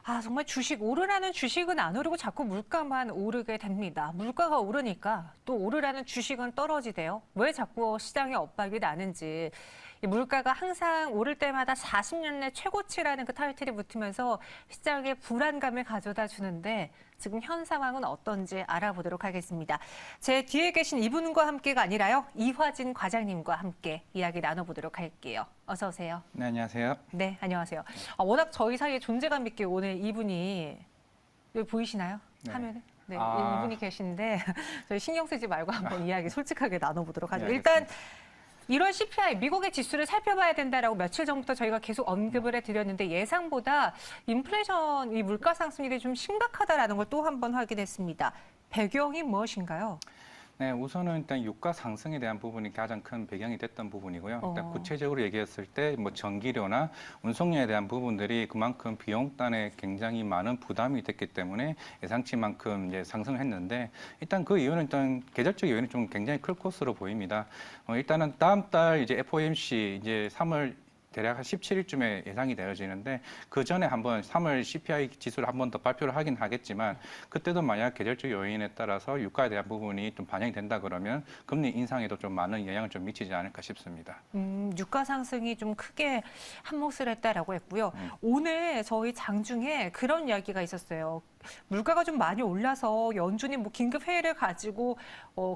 정말 주식 오르라는 주식은 안 오르고 자꾸 물가만 오르게 됩니다. 물가가 오르니까 또 오르라는 주식은 떨어지대요. 왜 자꾸 시장에 엇박이 나는지. 이 물가가 항상 오를 때마다 40년 내 최고치라는 그 타이틀이 붙으면서 시장에 불안감을 가져다 주는데 지금 현 상황은 어떤지 알아보도록 하겠습니다. 제 뒤에 계신 이분과 함께가 아니라요. 이화진 과장님과 함께 이야기 나눠보도록 할게요. 어서 오세요. 네, 안녕하세요. 네, 안녕하세요. 워낙 저희 사이에 존재감 있게 오늘 이분이 여기 보이시나요? 네. 화면에? 네, 아. 이분이 계신데 저희 신경 쓰지 말고 한번 이야기 솔직하게 나눠보도록 하죠. 네, 일단 1월 CPI, 미국의 지수를 살펴봐야 된다라고 며칠 전부터 저희가 계속 언급을 해드렸는데 예상보다 인플레이션, 이 물가 상승률이 좀 심각하다라는 걸 또 한 번 확인했습니다. 배경이 무엇인가요? 네, 우선은 일단 유가 상승에 대한 부분이 가장 큰 배경이 됐던 부분이고요. 일단 구체적으로 얘기했을 때 뭐 전기료나 운송료에 대한 부분들이 그만큼 비용단에 굉장히 많은 부담이 됐기 때문에 예상치만큼 이제 상승했는데 일단 그 이유는 일단 계절적 요인이 좀 굉장히 클 것으로 보입니다. 일단은 다음 달 이제 FOMC 이제 3월 대략 한 17일쯤에 예상이 되어지는데 그 전에 한번 3월 CPI 지수를 한 번 더 발표를 하긴 하겠지만 그때도 만약 계절적 요인에 따라서 유가에 대한 부분이 좀 반영이 된다 그러면 금리 인상에도 좀 많은 영향을 좀 미치지 않을까 싶습니다. 유가 상승이 좀 크게 한몫을 했다라고 했고요. 오늘 저희 장중에 그런 이야기가 있었어요. 물가가 좀 많이 올라서 연준이 뭐 긴급 회의를 가지고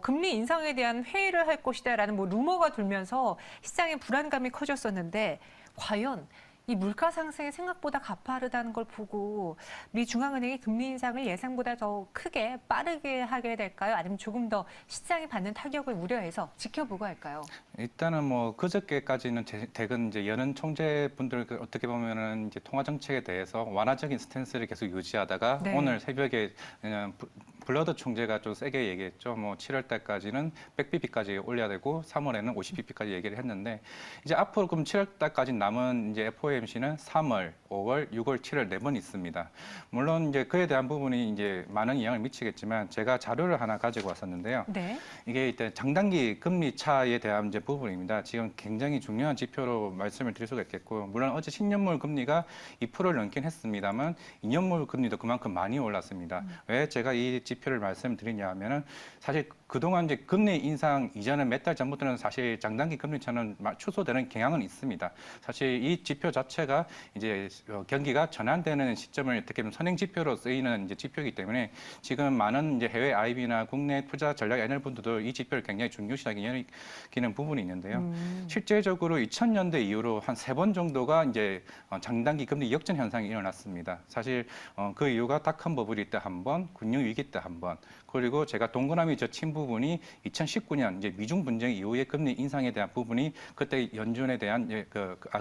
금리 인상에 대한 회의를 할 것이다라는 뭐 루머가 돌면서 시장의 불안감이 커졌었는데 과연 이 물가 상승이 생각보다 가파르다는 걸 보고 미 중앙은행이 금리 인상을 예상보다 더 크게 빠르게 하게 될까요? 아니면 조금 더 시장이 받는 타격을 우려해서 지켜보고 할까요? 일단은 뭐 그저께까지는 대근 이제 연은 총재분들 어떻게 보면은 이제 통화 정책에 대해서 완화적인 스탠스를 계속 유지하다가 네. 오늘 새벽에 그냥 블러드 총재가 좀 세게 얘기했죠. 뭐 7월 달까지는 100bp까지 올려야 되고 3월에는 50bp까지 얘기를 했는데 이제 앞으로 그럼 7월 달까지 남은 이제 FOMC는 3월, 5월, 6월, 7월 4번 있습니다. 물론 이제 그에 대한 부분이 이제 많은 영향을 미치겠지만 제가 자료를 하나 가지고 왔었는데요. 네. 이게 일단 장단기 금리 차에 대한 이제 부분입니다. 지금 굉장히 중요한 지표로 말씀을 드릴 수가 있겠고, 물론 어제 10년물 금리가 2%를 넘긴 했습니다만 2년물 금리도 그만큼 많이 올랐습니다. 왜 제가 이 지표를 말씀드리냐 하면은 사실 그동안 이제 금리 인상 이전에 몇 달 전부터는 사실 장단기 금리 차는 축소되는 경향은 있습니다. 사실 이 지표 자체가 이제 경기가 전환되는 시점을 어떻게 보면 선행 지표로 쓰이는 이제 지표이기 때문에 지금 많은 이제 해외 IB나 국내 투자 전략 애널분들도 이 지표를 굉장히 중요시하게 여기는 부분이 있는데요. 실제적으로 2000년대 이후로 한 3번 정도가 이제 장단기 금리 역전 현상이 일어났습니다. 사실 그 이유가 닷컴 버블이 때 한 번, 금융위기 때 한 번, 그리고 제가 동그라미 젖힌 부분이 2019년 이제 미중 분쟁 이후에 금리 인상에 대한 부분이 그때 연준에 대한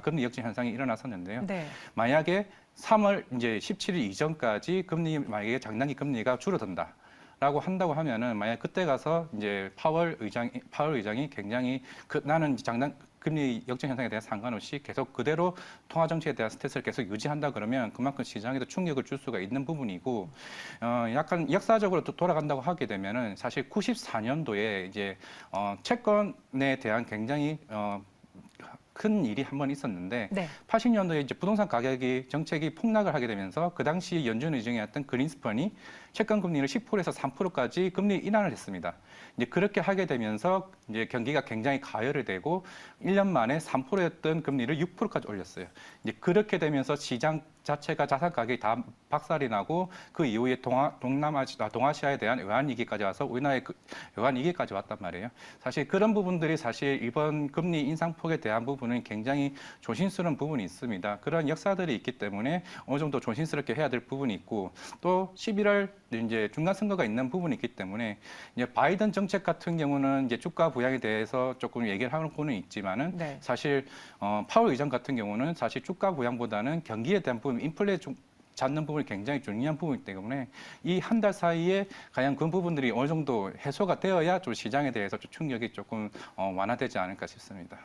금리 역전 현상이 일어났었는데요. 네. 만약에 3월 이제 17일 이전까지 금리 만약에 장단기 금리가 줄어든다. 라고 한다고 하면은 만약 그때 가서 이제 파월 의장이 굉장히 나는 장단 금리 역전 현상에 대한 상관없이 계속 그대로 통화 정책에 대한 스탠스를 계속 유지한다 그러면 그만큼 시장에도 충격을 줄 수가 있는 부분이고 약간 역사적으로 또 돌아간다고 하게 되면은 사실 94년도에 이제 채권에 대한 굉장히 큰 일이 한 번 있었는데 네. 80년도에 이제 부동산 가격이 정책이 폭락을 하게 되면서 그 당시 연준 의장이었던 그린스펀이 채권 금리를 10%에서 3%까지 금리 인하를 했습니다. 이제 그렇게 하게 되면서 이제 경기가 굉장히 가열이 되고 1년 만에 3%였던 금리를 6%까지 올렸어요. 이제 그렇게 되면서 시장 자체가 자산 가격이 다 박살이 나고 그 이후에 동아시아에 대한 외환위기까지 와서 우리나라의 외환위기까지 왔단 말이에요. 사실 그런 부분들이 사실 이번 금리 인상폭에 대한 부분은 굉장히 조심스러운 부분이 있습니다. 그런 역사들이 있기 때문에 어느 정도 조심스럽게 해야 될 부분이 있고 또 11월 이제 중간 선거가 있는 부분이 있기 때문에 이제 바이든 정책 같은 경우는 이제 주가 부양에 대해서 조금 얘기를 하고는 있지만은 네. 사실 파월 의장 같은 경우는 사실 주가 부양보다는 경기에 대한 부분, 인플레 잡는 부분이 굉장히 중요한 부분이기 때문에 이 한 달 사이에 과연 그 부분들이 어느 정도 해소가 되어야 좀 시장에 대해서 좀 충격이 조금 완화되지 않을까 싶습니다.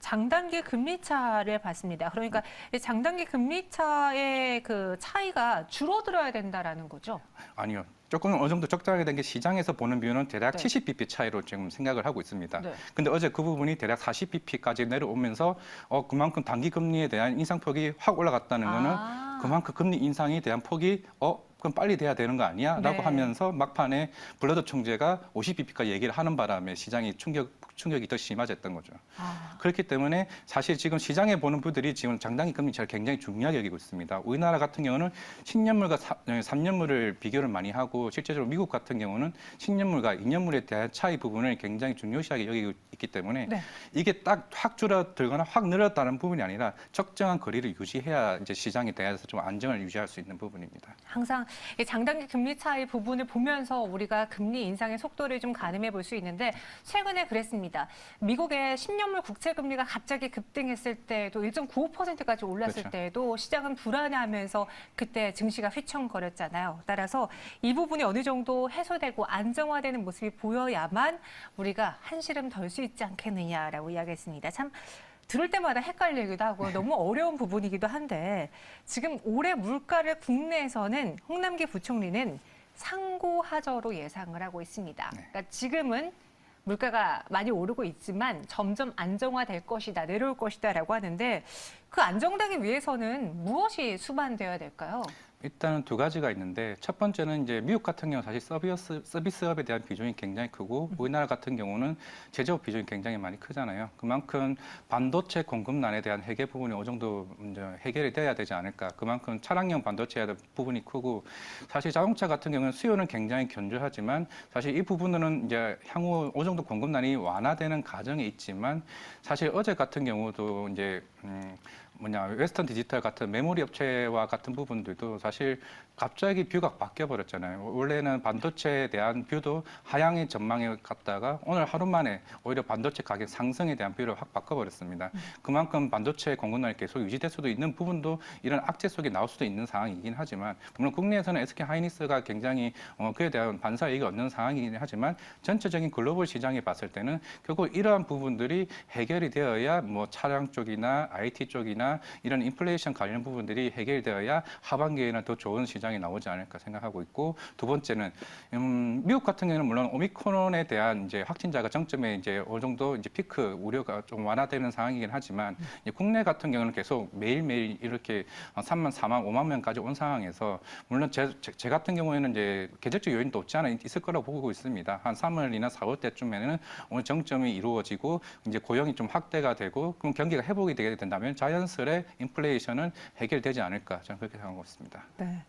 장단기 금리차를 봤습니다. 그러니까 이 장단기 금리차의 그 차이가 줄어들어야 된다라는 거죠. 아니요. 조금 어느 정도 적당하게 된 게 시장에서 보는 뷰는 대략 네. 70bp 차이로 지금 생각을 하고 있습니다. 네. 근데 어제 그 부분이 대략 40bp까지 내려오면서 그만큼 단기 금리에 대한 인상폭이 확 올라갔다는 거는 그만큼 금리 인상에 대한 폭이 그럼 빨리 돼야 되는 거 아니야? 라고 네. 하면서 막판에 블러드 총재가 50bp까지 얘기를 하는 바람에 시장이 충격이 더 심해졌던 거죠. 그렇기 때문에 사실 지금 시장에 보는 분들이 지금 장단기 금리차를 굉장히 중요하게 여기고 있습니다. 우리나라 같은 경우는 10년물과 3년물을 비교를 많이 하고 실제적으로 미국 같은 경우는 10년물과 2년물에 대한 차이 부분을 굉장히 중요시하게 여기고 있기 때문에 네. 이게 딱 확 줄어들거나 확 늘었다는 부분이 아니라 적정한 거리를 유지해야 이제 시장에 대해서 좀 안정을 유지할 수 있는 부분입니다. 항상 이 장단기 금리 차이 부분을 보면서 우리가 금리 인상의 속도를 좀 가늠해 볼 수 있는데 최근에 그랬습니다. 미국의 10년물 국채 금리가 갑자기 급등했을 때도 1.95%까지 올랐을 그렇죠. 때도 시장은 불안해하면서 그때 증시가 휘청거렸잖아요. 따라서 이 부분이 어느 정도 해소되고 안정화되는 모습이 보여야만 우리가 한시름 덜 수 있지 않겠느냐라고 이야기했습니다. 참 들을 때마다 헷갈리기도 하고 너무 어려운 부분이기도 한데 지금 올해 물가를 국내에서는 홍남기 부총리는 상고하저로 예상을 하고 있습니다. 그러니까 지금은 물가가 많이 오르고 있지만 점점 안정화될 것이다, 내려올 것이다라고 하는데 그 안정되기 위해서는 무엇이 수반되어야 될까요? 일단은 두 가지가 있는데 첫 번째는 이제 미국 같은 경우 사실 서비스업에 대한 비중이 굉장히 크고 우리나라 같은 경우는 제조업 비중이 굉장히 많이 크잖아요. 그만큼 반도체 공급난에 대한 해결 부분이 어느 정도 이제 해결이 돼야 되지 않을까. 그만큼 차량용 반도체에 대한 부분이 크고 사실 자동차 같은 경우는 수요는 굉장히 견조하지만 사실 이 부분은 이제 향후 어느 정도 공급난이 완화되는 과정에 있지만 사실 어제 같은 경우도 이제 웨스턴 디지털 같은 메모리 업체와 같은 부분들도 사실 갑자기 뷰가 바뀌어 버렸잖아요. 원래는 반도체에 대한 뷰도 하향의 전망에 갔다가 오늘 하루 만에 오히려 반도체 가격 상승에 대한 뷰를 확 바꿔 버렸습니다. 그만큼 반도체 공급난이 계속 유지될 수도 있는 부분도 이런 악재 속에 나올 수도 있는 상황이긴 하지만 물론 국내에서는 SK 하이닉스가 굉장히 그에 대한 반사이익을 얻는 상황이긴 하지만 전체적인 글로벌 시장에 봤을 때는 결국 이러한 부분들이 해결이 되어야 뭐 차량 쪽이나 IT 쪽이나 이런 인플레이션 관련 부분들이 해결되어야 하반기에는 더 좋은 시장이 나오지 않을까 생각하고 있고 두 번째는 미국 같은 경우는 물론 오미크론에 대한 이제 확진자가 정점에 이제 어느 정도 이제 피크 우려가 좀 완화되는 상황이긴 하지만 이제 국내 같은 경우는 계속 매일매일 이렇게 3만, 4만, 5만 명까지 온 상황에서 물론 제 같은 경우에는 이제 계절적 요인도 없지 않아 있을 거라고 보고 있습니다. 한 3월이나 4월 때쯤에는 오늘 정점이 이루어지고 이제 고용이 좀 확대가 되고 그럼 경기가 회복이 되게 된다면 자연스레 인플레이션은 해결되지 않을까 저는 그렇게 생각하고 있습니다. 네.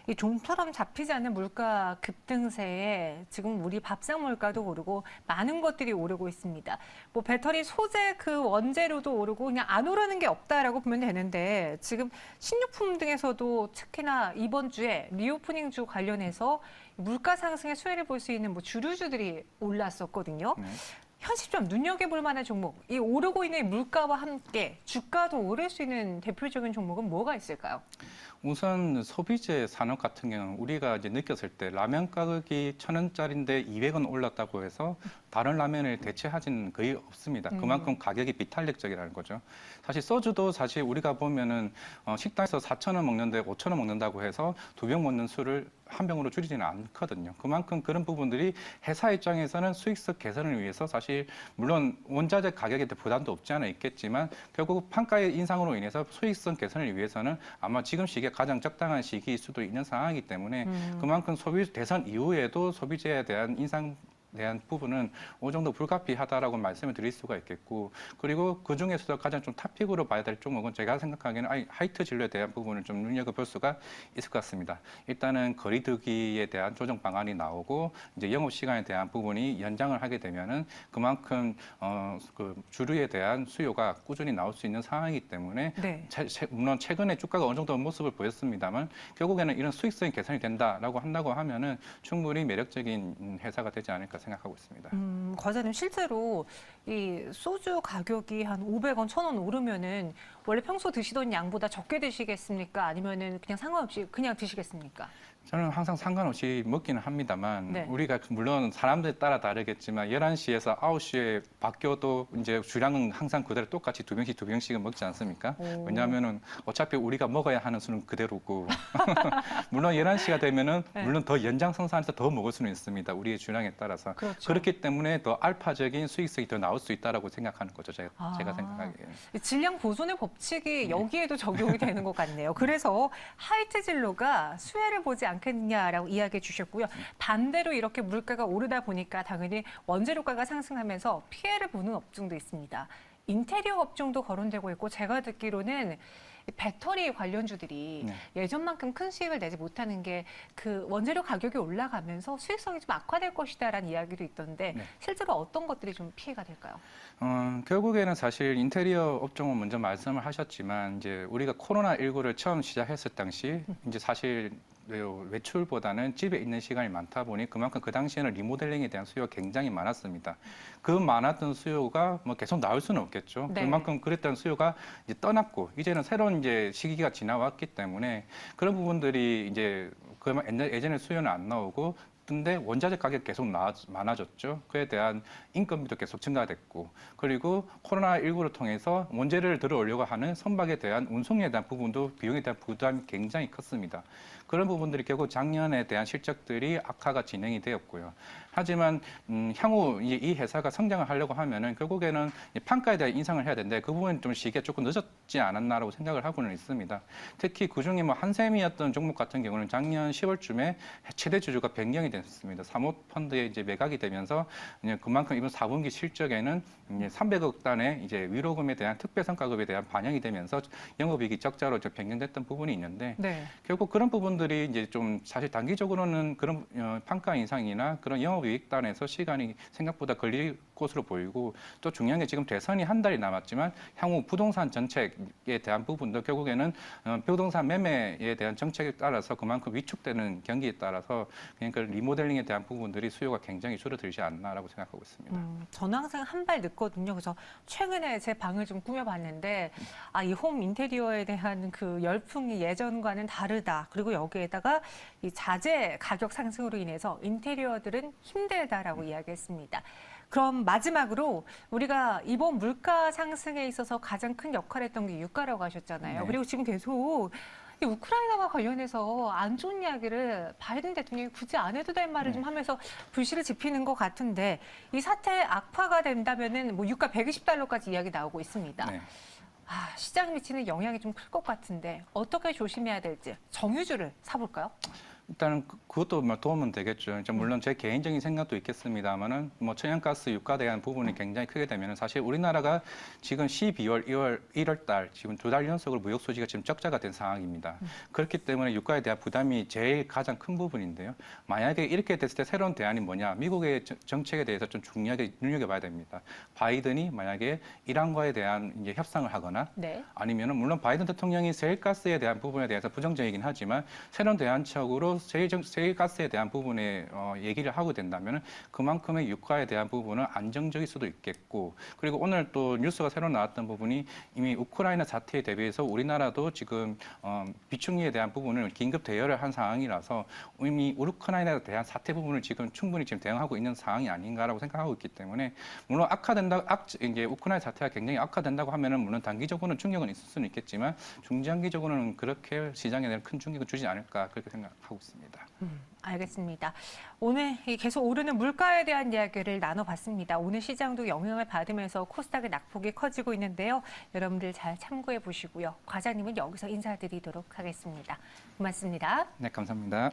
이 좀처럼 잡히지 않는 물가 급등세에 지금 우리 밥상 물가도 오르고 많은 것들이 오르고 있습니다. 뭐 배터리 소재 그 원재료도 오르고 그냥 안 오르는 게 없다라고 보면 되는데 지금 식료품 등에서도 특히나 이번 주에 리오프닝 주 관련해서 물가 상승의 수혜를 볼 수 있는 뭐 주류주들이 올랐었거든요. 현실점 눈여겨볼 만한 종목, 이 오르고 있는 물가와 함께 주가도 오를 수 있는 대표적인 종목은 뭐가 있을까요? 우선 소비재 산업 같은 경우는 우리가 이제 느꼈을 때 라면 가격이 1,000원짜리인데 200원 올랐다고 해서 다른 라면을 대체하지는 거의 없습니다. 그만큼 가격이 비탄력적이라는 거죠. 사실 소주도 사실 우리가 보면은 식당에서 4,000원 먹는데 5,000원 먹는다고 해서 두 병 먹는 술을 한 병으로 줄이지는 않거든요. 그만큼 그런 부분들이 회사 입장에서는 수익성 개선을 위해서 사실 물론 원자재 가격에 대한 부담도 없지 않아 있겠지만 결국 판가의 인상으로 인해서 수익성 개선을 위해서는 아마 지금 시기에 가장 적당한 시기일 수도 있는 상황이기 때문에 그만큼 소비 대선 이후에도 소비재에 대한 인상 대한 부분은 어느 정도 불가피하다라고 말씀을 드릴 수가 있겠고 그리고 그 중에서도 가장 좀 탑픽으로 봐야 될 종목은 제가 생각하기에는 하이트 진로에 대한 부분을 좀 눈여겨볼 수가 있을 것 같습니다. 일단은 거리두기에 대한 조정 방안이 나오고 이제 영업 시간에 대한 부분이 연장을 하게 되면은 그만큼 그 주류에 대한 수요가 꾸준히 나올 수 있는 상황이기 때문에 네. 물론 최근에 주가가 어느 정도 모습을 보였습니다만 결국에는 이런 수익성이 개선이 된다라고 한다고 하면은 충분히 매력적인 회사가 되지 않을까 생각하고 있습니다. 과장님 실제로 이 소주 가격이 한 500원, 1,000원 오르면은 원래 평소 드시던 양보다 적게 드시겠습니까? 아니면은 그냥 상관없이 그냥 드시겠습니까? 저는 항상 상관없이 먹기는 합니다만 네. 우리가 물론 사람들에 따라 다르겠지만 11시에서 9시에 바뀌어도 이제 주량은 항상 그대로 똑같이 두 병씩은 먹지 않습니까? 오. 왜냐하면은 어차피 우리가 먹어야 하는 수는 그대로고 물론 11시가 되면은 네. 물론 더 연장선상에서 더 먹을 수는 있습니다. 우리의 주량에 따라서. 그렇죠. 그렇기 때문에 더 알파적인 수익성이 더 나올 수 있다라고 생각하는 거죠. 제가 생각하기에는. 질량 보존의 법칙이 여기에도 적용이 되는 것 같네요. 그래서 하이트 진로가 수혜를 보지 않겠느냐라고 이야기해 주셨고요. 반대로 이렇게 물가가 오르다 보니까 당연히 원재료가가 상승하면서 피해를 보는 업종도 있습니다. 인테리어 업종도 거론되고 있고 제가 듣기로는 이 배터리 관련주들이 네. 예전만큼 큰 수익을 내지 못하는 게 그 원재료 가격이 올라가면서 수익성이 좀 악화될 것이다라는 이야기도 있던데 네. 실제로 어떤 것들이 좀 피해가 될까요? 결국에는 사실 인테리어 업종은 먼저 말씀을 하셨지만 이제 우리가 코로나19를 처음 시작했을 당시 이제 사실 외출보다는 집에 있는 시간이 많다 보니 그만큼 그 당시에는 리모델링에 대한 수요가 굉장히 많았습니다. 그 많았던 수요가 뭐 계속 나올 수는 없겠죠. 네. 그만큼 그랬던 수요가 이제 떠났고 이제는 새로운 이제 시기가 지나왔기 때문에 그런 부분들이 이제 예전에 수요는 안 나오고 근데 원자재 가격 계속 많아졌죠. 그에 대한 인건비도 계속 증가됐고 그리고 코로나19를 통해서 원재료를 들어오려고 하는 선박에 대한 운송에 대한 부분도 비용에 대한 부담이 굉장히 컸습니다. 그런 부분들이 결국 작년에 대한 실적들이 악화가 진행이 되었고요. 하지만 향후 이 회사가 성장을 하려고 하면은 결국에는 판가에 대한 인상을 해야 되는데 그 부분은 좀 시기가 조금 늦었지 않았나라고 생각을 하고는 있습니다. 특히 그중에 뭐 한샘이었던 종목 같은 경우는 작년 10월쯤에 최대 주주가 변경이 됐습니다. 사모펀드에 이제 매각이 되면서 이제 그만큼 이번 4분기 실적에는 이제 300억 단의 이제 위로금에 대한 특별성과급에 대한 반영이 되면서 영업이익이 적자로 좀 변경됐던 부분이 있는데 네. 결국 그런 부분들이 이제 좀 사실 단기적으로는 그런 판가 인상이나 그런 영업이익단에서 시간이 생각보다 걸릴 것으로 보이고 또 중요한 게 지금 대선이 한 달이 남았지만 향후 부동산 정책에 대한 부분도 결국에는 부동산 매매에 대한 정책에 따라서 그만큼 위축되는 경기에 따라서 그냥 그 리모델링에 대한 부분들이 수요가 굉장히 줄어들지 않나라고 생각하고 있습니다. 저는 항상 한 발 늦거든요. 그래서 최근에 제 방을 좀 꾸며봤는데 이 홈 인테리어에 대한 그 열풍이 예전과는 다르다. 그리고 여기에다가 이 자재 가격 상승으로 인해서 인테리어들은 힘들다라고 이야기했습니다. 그럼 마지막으로 우리가 이번 물가 상승에 있어서 가장 큰 역할을 했던 게 유가라고 하셨잖아요. 네. 그리고 지금 계속 이 우크라이나와 관련해서 안 좋은 이야기를 바이든 대통령이 굳이 안 해도 될 말을 좀 하면서 불씨를 지피는 것 같은데 이 사태 악화가 된다면은 뭐 유가 120달러까지 이야기 나오고 있습니다. 네. 시장에 미치는 영향이 좀 클 것 같은데 어떻게 조심해야 될지 정유주를 사볼까요? 일단은 그것도 뭐 도움은 되겠죠. 이제 물론 제 개인적인 생각도 있겠습니다만은 뭐 천연가스 유가에 대한 부분이 굉장히 크게 되면은 사실 우리나라가 지금 12월, 1월 달 지금 2달 연속으로 무역 수지가 지금 적자가 된 상황입니다. 그렇기 때문에 유가에 대한 부담이 제일 가장 큰 부분인데요. 만약에 이렇게 됐을 때 새로운 대안이 뭐냐? 미국의 정책에 대해서 좀 중요하게 눈여겨봐야 됩니다. 바이든이 만약에 이란과에 대한 이제 협상을 하거나 네. 아니면은 물론 바이든 대통령이 세일가스에 대한 부분에 대해서 부정적이긴 하지만 새로운 대안책으로 세일가스에 대한 부분에 얘기를 하고 된다면 그만큼의 유가에 대한 부분은 안정적일 수도 있겠고 그리고 오늘 또 뉴스가 새로 나왔던 부분이 이미 우크라이나 사태에 대비해서 우리나라도 지금 비축미에 대한 부분을 긴급 대여를 한 상황이라서 이미 우크라이나에 대한 사태 부분을 지금 충분히 지금 대응하고 있는 상황이 아닌가라고 생각하고 있기 때문에 물론 이제 우크라이나 사태가 굉장히 악화된다고 하면은 물론 단기적으로는 충격은 있을 수는 있겠지만 중장기적으로는 그렇게 시장에 대한 큰 충격을 주지 않을까 그렇게 생각하고 있습니다. 알겠습니다. 오늘 이 계속 오르는 물가에 대한 이야기를 나눠봤습니다. 오늘 시장도 영향을 받으면서 코스닥의 낙폭이 커지고 있는데요. 여러분들 잘 참고해 보시고요. 과장님은 여기서 인사드리도록 하겠습니다. 고맙습니다. 네, 감사합니다.